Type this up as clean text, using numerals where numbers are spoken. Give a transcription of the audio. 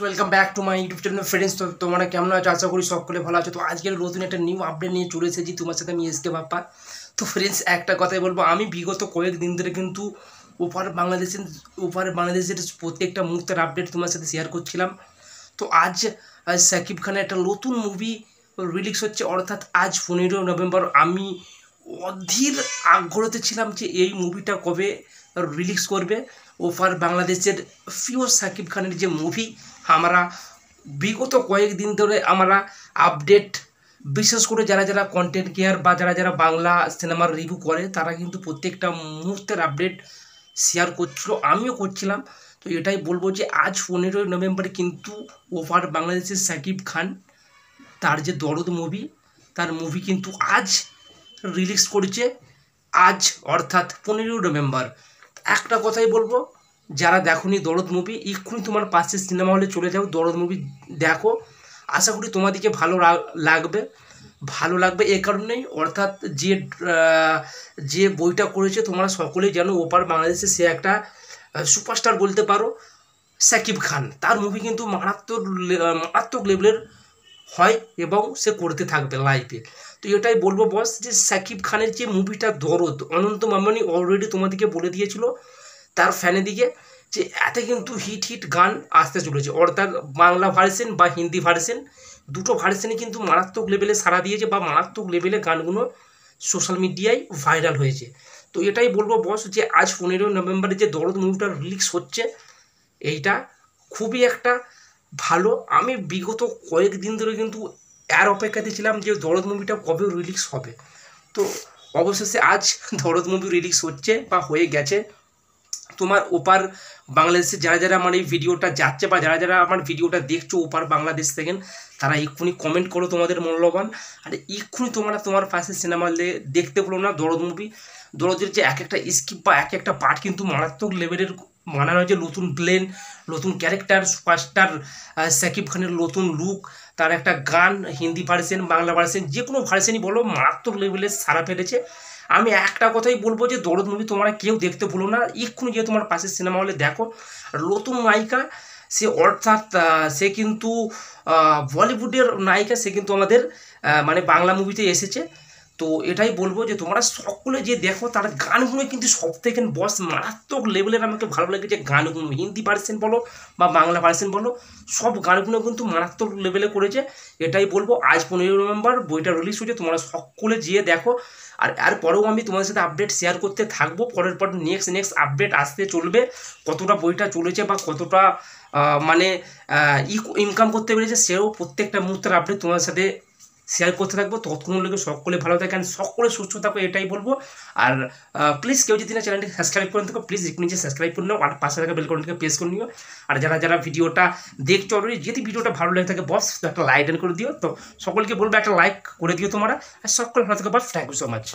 Welcome back to my YouTube channel friends. তো তোমরা কেমন আছো? আশা করি সকলে ভালো আছো। তো আজকের নতুন একটা নিউ আপডেট নিয়ে চলে এসেছি তোমার সাথে আমি এসকে বাপ্পা। তো ফ্রেন্ডস একটা কথাই বলবো, আমি বিগত কয়েকদিন ধরে কিন্তু ওপার বাংলাদেশের প্রত্যেকটা মুহূর্তের আপডেট তোমার সাথে শেয়ার করছিলাম। তো আজ সাকিব খানের একটা নতুন মুভি রিলিজ হচ্ছে, অর্থাৎ আজ 15 নভেম্বর। আমি অধীর আগ্রহতে ছিলাম যে এই মুভিটা কবে রিলিজ করবে। ওপার বাংলাদেশের পিওর সাকিব খানের যে মুভি, আমরা বিগত কয়েকদিন ধরে আমরা আপডেট, বিশেষ করে যারা যারা কন্টেন্ট ক্রিয়েটর বা যারা যারা বাংলা সিনেমার রিভিউ করে, তারা কিন্তু প্রত্যেকটা মুহূর্তের আপডেট শেয়ার করছিল, আমিও করছিলাম। তো এটাই বলবো যে আজ 15 নভেম্বরে কিন্তু ওভার বাংলাদেশের সাকিব খান তার যে দরদ মুভি, তার মুভি কিন্তু আজ রিলিজ করেছে। আজ অর্থাৎ 15 নভেম্বর। একটা কথাই বলবো, যারা দেখোনি দরদ মুভি, এক্ষুনি তোমার পাশের সিনেমা হলে চলে যাও, দরদ মুভি দেখো। আশা করি তোমাদেরকে লাগবে। ভালো লাগবে এ কারণেই, অর্থাৎ যে বইটা করেছে তোমরা সকলেই জানো, ওপার বাংলাদেশে সে একটা সুপারস্টার বলতে পারো, সাকিব খান। তার মুভি কিন্তু মারাত্মক লেভেলের হয় এবং সে করতে থাকবে লাইফে। তো এটাই বলবো বস, যে সাকিব খানের যে মুভিটা দরদ, অনন্ত মামনি অলরেডি তোমাদেরকে বলে দিয়েছিল তার ফ্যানের দিকে যে এতে কিন্তু হিট হিট গান আসতে চলেছে, অর্থাৎ বাংলা ভার্সন বা হিন্দি ভার্সন, দুটো ভার্সনই কিন্তু মারাত্মক লেভেলে সাড়া দিয়েছে বা মারাত্মক লেভেলে গানগুলো সোশ্যাল মিডিয়ায় ভাইরাল হয়েছে। তো এটাই বলবো বস, যে আজ 15 নভেম্বরে যে দরদ মুভিটা রিলিজ হচ্ছে, এইটা খুবই একটা ভালো। আমি বিগত কয়েকদিন ধরে কিন্তু এর অপেক্ষাতে ছিলাম যে দরদ মুভিটা কবে রিলিজ হবে। তো অবশেষে আজ দরদ মুভি রিলিজ হচ্ছে বা হয়ে গেছে। তোমার ওপার বাংলাদেশে যারা যারা আমার এই ভিডিওটা যাচ্ছে বা যারা যারা আমার ভিডিওটা দেখছো ওপার বাংলাদেশ থেকে, তারা এক্ষুনি কমেন্ট করো তোমাদের মূল্যবান। আর এক্ষুনি তোমরা তোমার পাশে সিনেমা দেখতে বলো না দরদ মুভি। দরদের যে এক একটা স্কিপ বা এক একটা পার্ট কিন্তু মারাত্মক লেভেলের বানানো হয়েছে। নতুন প্লেন, নতুন ক্যারেক্টার, সুপারস্টার সাকিব খানের নতুন লুক, তার একটা গান, হিন্দি ভার্সন, বাংলা ভার্সন, যে কোনো ভার্সনই বলো, মারাত্মক লেভেলের সাড়া ফেলেছে। আমি একটা কথাই বলবো যে দরদ মুভি তোমরা কেউ দেখতে ভুলো না, এক্ষুনি গিয়ে তোমার পাশের সিনেমা হলে দেখো। আর নতুন নায়িকা সে, অর্থাৎ সে কিন্তু বলিউডের নায়িকা, সে কিন্তু আমাদের মানে বাংলা মুভিতে এসেছে। তো এটাই বলবো যে তোমরা সকলে যে দেখো, তার গানগুলো কিন্তু সব থেকে বস মারাত্মক লেভেলের। আমাকে ভালো লেগেছে গানগুলো, হিন্দি ভার্সন বলো বা বাংলা ভার্সন বলো, সব গানগুলো কিন্তু মারাত্মক লেভেলে করেছে। এটাই বলবো, আজ 15 নভেম্বর বইটা রিলিজ হয়েছে, তোমরা সকলে যেয়ে দেখো। আর এরপরেও আমি তোমাদের সাথে আপডেট শেয়ার করতে থাকবো, পরের পর নেক্সট আপডেট আসতে চলবে, কতটা বইটা চলেছে বা কতটা মানে ইনকাম করতে পেরেছে, সেও প্রত্যেকটা মুহূর্তের আপডেট তোমাদের সাথে শেয়ার করতে থাকবো। ততক্ষণ লেগে সকলে ভালো থাকেন, সকলে সুস্থ থাকো, এটাই বলবো। আর প্লিজ কেউ যদি না চ্যানেলটি সাবস্ক্রাইব করে থাকো, প্লিজ একটু নিচে সাবস্ক্রাইব করে নিও আর পাশে থাকা বেল বাটনটিকে প্রেস করে নিও। আর যারা যারা ভিডিওটা দেখছো অলরেডি, যদি ভিডিওটা ভালো লেগে থাকে বস, তো একটা লাইক করে দিও। তো সকলকে বলবো একটা লাইক করে দিও তোমরা। আর সকলে ভালো থাকো বস, থ্যাংক ইউ সো মাচ।